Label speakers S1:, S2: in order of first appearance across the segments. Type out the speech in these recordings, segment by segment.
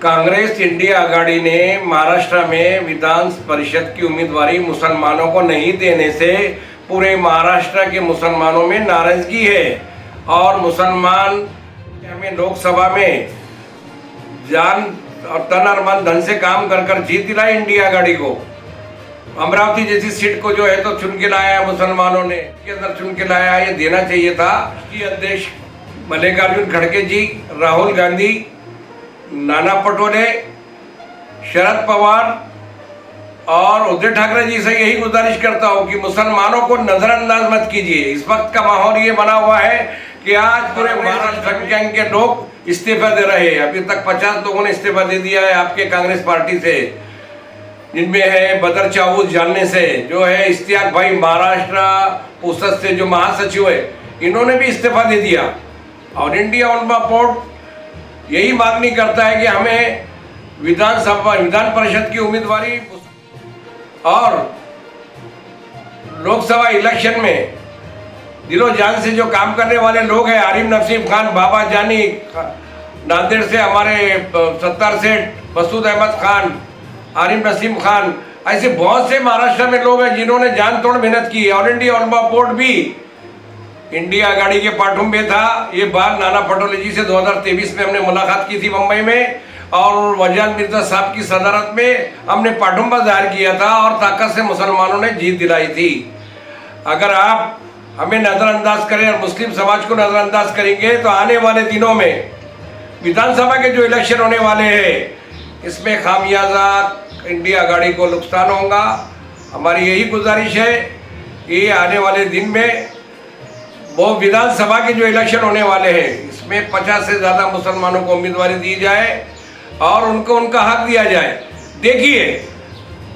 S1: Congress India Aghadi ने महाराष्ट्र में विधान परिषद की उम्मीदवारी मुसलमानों को नहीं देने से पूरे महाराष्ट्र के मुसलमानों में नाराजगी है और मुसलमान हमें लोकसभा में जान और तन और मन धन से काम कर कर जीत दिलाई इंडिया आघाड़ी को। अमरावती जैसी सीट को जो है तो चुन के लाया मुसलमानों ने, के अंदर चुन के लाया, ये देना चाहिए था। की अध्यक्ष मल्लिकार्जुन खड़गे जी, राहुल गांधी, नाना पटोले, शरद पवार और उद्धव ठाकरे जी से यही गुजारिश करता हूं कि मुसलमानों को नजरअंदाज मत कीजिए। इस वक्त का माहौल ये बना हुआ है कि आज पूरे महाराष्ट्र संख्या के लोग इस्तीफा दे रहे हैं। अभी तक 50 लोगों ने इस्तीफा दे दिया है आपके कांग्रेस पार्टी से, जिनमें है बदर चाऊस जानने से, जो है इश्तियाक भाई महाराष्ट्र पुसद से जो महासचिव है, इन्होंने भी इस्तीफा दे दिया। और इंडिया उलमा बोर्ड यही मांगनी करता है कि हमें विधान परिषद की उम्मीदवारी और लोकसभा इलेक्शन में दिलो जान से जो काम करने वाले लोग हैं, आरिफ नसीम खान, बाबा जानी, नांदेड़ से हमारे सत्तार सेठ, मसूद अहमद खान, आरिफ नसीम खान, ऐसे बहुत से महाराष्ट्र में लोग हैं जिन्होंने जान तोड़ मेहनत की है। ऑल इंडिया उलमा बोर्ड भी इंडिया आघाड़ी के पाठुम में था। ये बात नाना पटोले जी से 2023 में हमने मुलाकात की थी मुंबई में, और वजाद मिर्जा साहब की सदारत में हमने पाठुंबा जाहिर किया था और ताकत से मुसलमानों ने जीत दिलाई थी। अगर आप हमें नज़रअंदाज करें और मुस्लिम समाज को नज़रअंदाज करेंगे तो आने वाले दिनों में विधानसभा के जो इलेक्शन होने वाले हैं, इसमें खामियाजा इंडिया आघाड़ी को नुकसान होगा। हमारी यही गुजारिश है कि आने वाले दिन में वो विधानसभा के जो इलेक्शन होने वाले हैं, इसमें 50 से ज़्यादा मुसलमानों को उम्मीदवारी दी जाए और उनको उनका हक दिया जाए। देखिए,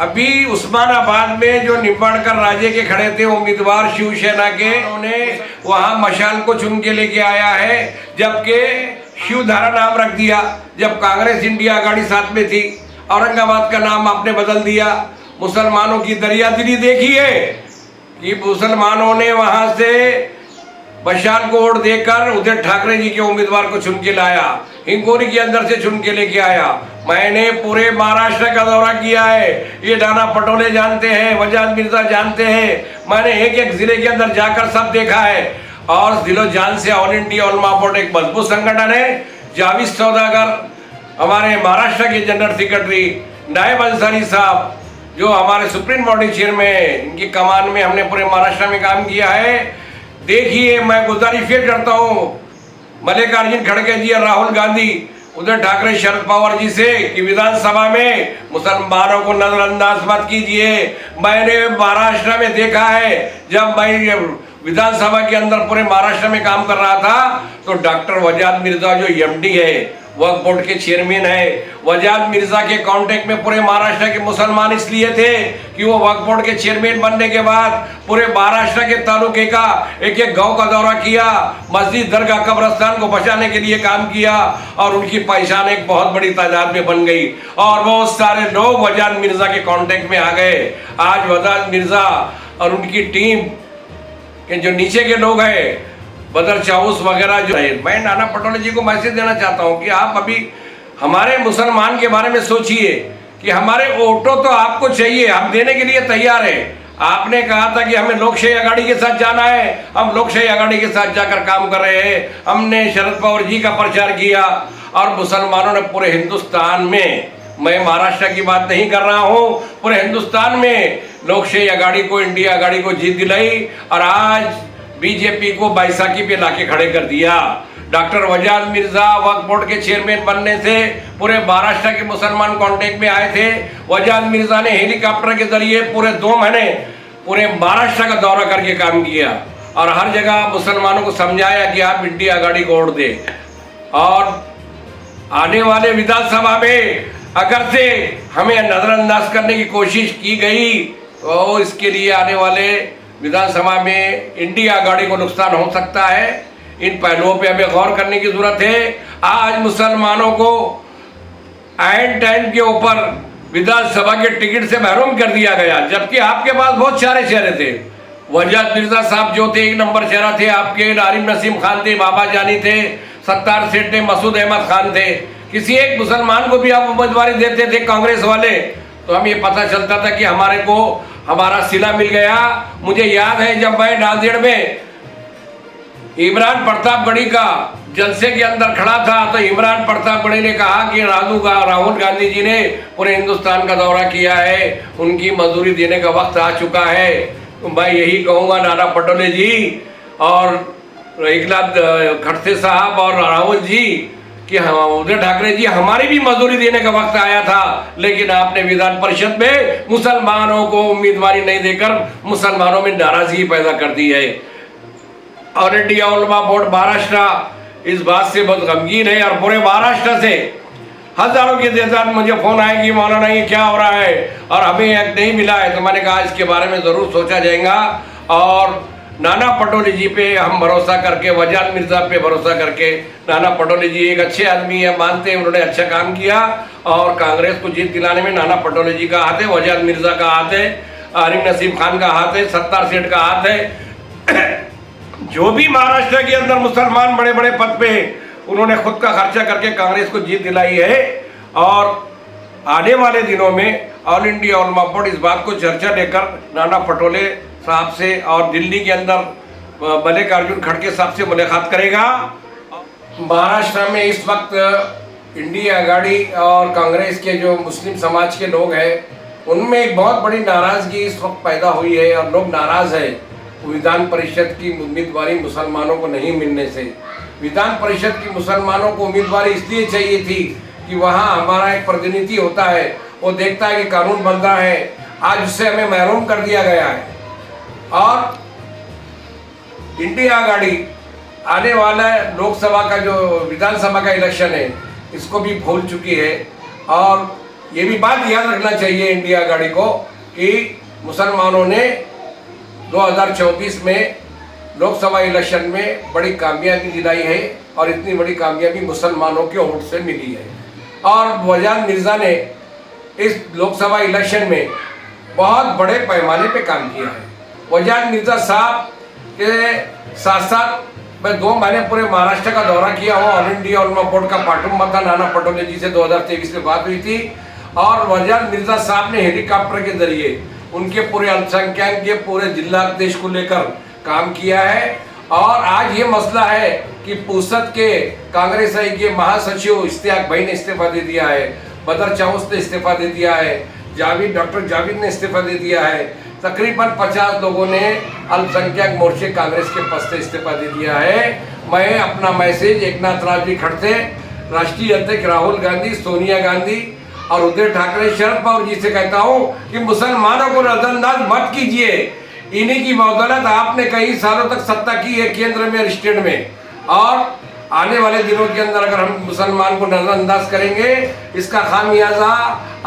S1: अभी उस्मानाबाद में जो निंबाड़कर राजे के खड़े थे उम्मीदवार शिवसेना के, उन्होंने वहाँ मशाल को चुन के लेके आया है, जबकि शिवधारा नाम रख दिया। जब कांग्रेस इंडिया आघाड़ी साथ में थी, औरंगाबाद का नाम आपने बदल दिया। मुसलमानों की दरियादिली देखिए कि मुसलमानों ने वहाँ से मशाल को वोट देकर उद्धव ठाकरे जी के उम्मीदवार को चुन के लाया, हिंगोली के अंदर से चुन के लेके आया। मैंने पूरे महाराष्ट्र का दौरा किया है, ये नाना पटोले जानते हैं, वजाद मिर्जा जानते हैं, मैंने एक एक जिले के अंदर जाकर सब देखा है। और दिलो जान से ऑल इंडिया उलमा बोर्ड एक मजबूत संगठन है। जावेद सौदागर हमारे महाराष्ट्र के जनरल सेक्रेटरी, नायब अंसारी साहब जो हमारे सुप्रीम बॉडी चेयरमैन है, इनकी कमान में हमने पूरे महाराष्ट्र में काम किया है। देखिए, मैं गुजारिश फिर करता हूँ मल्लिकार्जुन खड़गे जी और राहुल गांधी, उद्धव ठाकरे, शरद पवार जी से कि विधानसभा में मुसलमानों को नजरअंदाज मत कीजिए। मैंने महाराष्ट्र में देखा है, जब मैं विधानसभा के अंदर पूरे महाराष्ट्र में काम कर रहा था, तो डॉक्टर वजाद मिर्जा जो एमडी है, वक्फ बोर्ड के चेयरमैन है, वजाद मिर्जा के कांटेक्ट में पूरे महाराष्ट्र के मुसलमान इसलिए थे कि वो वक्फ बोर्ड के चेयरमैन बनने के बाद पूरे महाराष्ट्र के तालुके का एक एक गांव का दौरा किया, मस्जिद, दरगाह, कब्रस्तान को बचाने के लिए काम किया, और उनकी पहचान एक बहुत बड़ी तादाद में बन गई और बहुत सारे लोग वजाद मिर्जा के कांटेक्ट में आ गए। आज वजाद मिर्जा और उनकी टीम के जो नीचे के लोग हैं, बदर चाऊस वगैरह जो है, मैं नाना पटोले जी को मैसेज देना चाहता हूं कि आप अभी हमारे मुसलमान के बारे में सोचिए कि हमारे वोटों तो आपको चाहिए, हम देने के लिए तैयार हैं। आपने कहा था कि हमें लोकशाही आघाड़ी के साथ जाना है, हम लोकशाही आघाड़ी के साथ जाकर काम कर रहे हैं। हमने शरद पवार जी का प्रचार किया और मुसलमानों ने पूरे हिंदुस्तान में, मैं महाराष्ट्र की बात नहीं कर रहा हूं, पूरे हिंदुस्तान में लोकशाही आघाड़ी को, इंडिया आघाड़ी को जीत दिलाई और आज बीजेपी को बैसाखी पे लाके खड़े कर दिया। डॉक्टर वजाद मिर्जा वक्फ बोर्ड के चेयरमैन बनने से पूरे महाराष्ट्र के मुसलमान कांटेक्ट में आए थे। वजाद मिर्जा ने हेलीकॉप्टर के जरिए पूरे 2 महीने पूरे महाराष्ट्र का दौरा करके काम किया और हर जगह मुसलमानों को समझाया कि आप इंडिया आघाड़ी को वोट दें। और आने वाले विधानसभा में अगर से हमें नजरअंदाज करने की कोशिश की गई तो इसके लिए आने वाले विधानसभा में इंडिया आघाड़ी को नुकसान हो सकता है। इन पहलुओं पे हमें गौर करने की जरूरत है। आज मुसलमानों को आयन टाइम के ऊपर विधानसभा के टिकट से महरूम कर दिया गया, जबकि आपके पास बहुत सारे चेहरे थे। वजाद मिर्जा साहब जो थे 1 नंबर चेहरा थे आपके, आरिफ नसीम खान थे, बाबा जानी थे, सत्तार सेठ थे, मसूद अहमद खान थे, किसी एक मुसलमान को भी आप उम्मीदवारी देते थे कांग्रेस वाले, तो हम ये पता चलता था कि हमारे को हमारा सिला मिल गया। मुझे याद है जब मैं नांदेड़ में इमरान प्रतापगढ़ी का जलसे के अंदर खड़ा था, तो इमरान प्रतापगढ़ी ने कहा कि राहुल गांधी जी ने पूरे हिंदुस्तान का दौरा किया है, उनकी मजदूरी देने का वक्त आ चुका है। तो मैं यही कहूँगा नाना पटोले जी और एकनाथ खड़से साहब और राहुल जी कि उद्धव ठाकरे जी, हमारी भी मजदूरी देने का वक्त आया था, लेकिन आपने विधान परिषद में मुसलमानों को उम्मीदवारी नहीं देकर मुसलमानों में नाराजगी पैदा कर दी है। ऑल इंडिया उलमा बोर्ड महाराष्ट्र इस बात से बहुत गमगीन है और पूरे महाराष्ट्र से हजारों की तादाद मुझे फोन आए कि मौलाना ये क्या हो रहा है और हमें एक नहीं मिला है। तो मैंने कहा इसके बारे में ज़रूर सोचा जाएगा और नाना पटोले जी पे हम भरोसा करके, वजाद मिर्जा पे भरोसा करके, नाना पटोले जी एक अच्छे आदमी है, मानते हैं उन्होंने अच्छा काम किया और कांग्रेस को जीत दिलाने में नाना पटोले जी का हाथ है, वजाद मिर्जा का हाथ है, आरिफ नसीम खान का हाथ है, सत्तार सेठ का हाथ है। जो भी महाराष्ट्र के अंदर मुसलमान बड़े बड़े पद पे उन्होंने खुद का खर्चा करके कांग्रेस को जीत दिलाई है और आने वाले दिनों में ऑल इंडिया उलमा बोर्ड इस बात को चर्चा लेकर नाना पटोले साहब से और दिल्ली के अंदर मल्लिकार्जुन खड़गे साहब से मुलाकात करेगा। महाराष्ट्र में इस वक्त इंडिया आघाड़ी और कांग्रेस के जो मुस्लिम समाज के लोग हैं उनमें एक बहुत बड़ी नाराजगी इस वक्त पैदा हुई है और लोग नाराज है विधान परिषद की उम्मीदवारी मुसलमानों को नहीं मिलने से। विधान परिषद की मुसलमानों को उम्मीदवारी इसलिए चाहिए थी कि वहाँ हमारा एक प्रतिनिधि होता है, वो देखता है कि कानून बन रहा है, आज उससे हमें महरूम कर दिया गया है। और इंडिया आघाड़ी आने वाला लोकसभा का जो विधानसभा का इलेक्शन है इसको भी भूल चुकी है और ये भी बात याद रखना चाहिए इंडिया आघाड़ी को कि मुसलमानों ने 2024 में लोकसभा इलेक्शन में बड़ी कामयाबी दिलाई है और इतनी बड़ी कामयाबी मुसलमानों के वोट से मिली है। और वजाद मिर्जा ने इस लोकसभा इलेक्शन में बहुत बड़े पैमाने पे काम किया है। वजाद मिर्जा साहब के साथ साथ मैं 2 महीने पूरे महाराष्ट्र का दौरा किया हूँ। ऑल इंडिया उलमा बोर्ड का पाटुंबा था, नाना पटोले जी से 2023 में बात हुई थी और वजाद मिर्जा साहब ने हेलीकॉप्टर के जरिए उनके पूरे अल्पसंख्यक के पूरे जिला देश को लेकर काम किया है। और आज ये मसला है कि पूसद के कांग्रेस के महासचिव इश्तियाक भाई ने इस्तीफा दे दिया है, बदर चाउस ने इस्तीफा दे दिया है, डॉक्टर जावेद ने इस्तीफा दे दिया है, तकरीबन 50 लोगों ने अल्पसंख्यक मोर्चे कांग्रेस के पद से इस्तीफा दे दिया है। मैं अपना मैसेज एकनाथ जी खड़से, राष्ट्रीय अध्यक्ष राहुल गांधी, सोनिया गांधी और उद्धव ठाकरे, शरद पवार जी से कहता हूं कि मुसलमानों को नजरअंदाज मत कीजिए। इन्हीं की बदौलत आपने कई सालों तक सत्ता की है केंद्र में और स्टेट में, और आने वाले दिनों के अंदर अगर हम मुसलमान को नजरअंदाज करेंगे इसका खामियाजा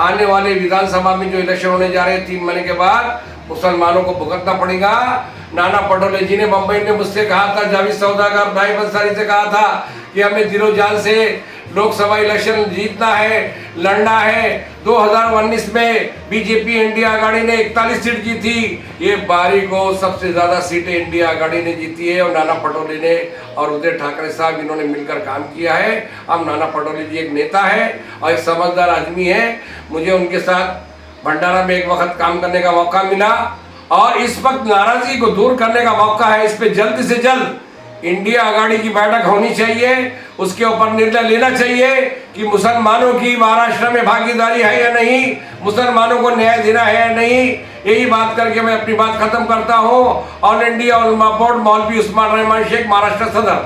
S1: आने वाले विधानसभा में जो इलेक्शन होने जा रहे हैं 3 महीने के बाद मुसलमानों को भुगतना पड़ेगा। नाना पटोले जी ने मुंबई में मुझसे कहा था, जावेद सौदागर, नाइब अंसारी से कहा था कि हमें दिलो जान से लोकसभा इलेक्शन जीतना है, लड़ना है। 2019 में बीजेपी इंडिया आघाड़ी ने 41 सीट जीती, ये बारी को सबसे ज्यादा सीटें इंडिया आघाड़ी ने जीती है और नाना पटोले ने और उद्धव ठाकरे साहब इन्होंने मिलकर काम किया है। अब नाना पटोले जी एक नेता है और एक समझदार आदमी है। मुझे उनके साथ भंडारा में एक वक्त काम करने का मौका मिला और इस वक्त नाराजगी को दूर करने का मौका है। इस पे जल्द से जल्द इंडिया आघाड़ी की बैठक होनी चाहिए, उसके ऊपर निर्णय लेना चाहिए कि मुसलमानों की महाराष्ट्र में भागीदारी है या नहीं, मुसलमानों को न्याय देना है या नहीं। यही बात करके मैं अपनी बात खत्म करता हूँ। ऑल इंडिया उलमा बोर्ड, मौलवी उस्मान रहमान शेख, महाराष्ट्र सदर।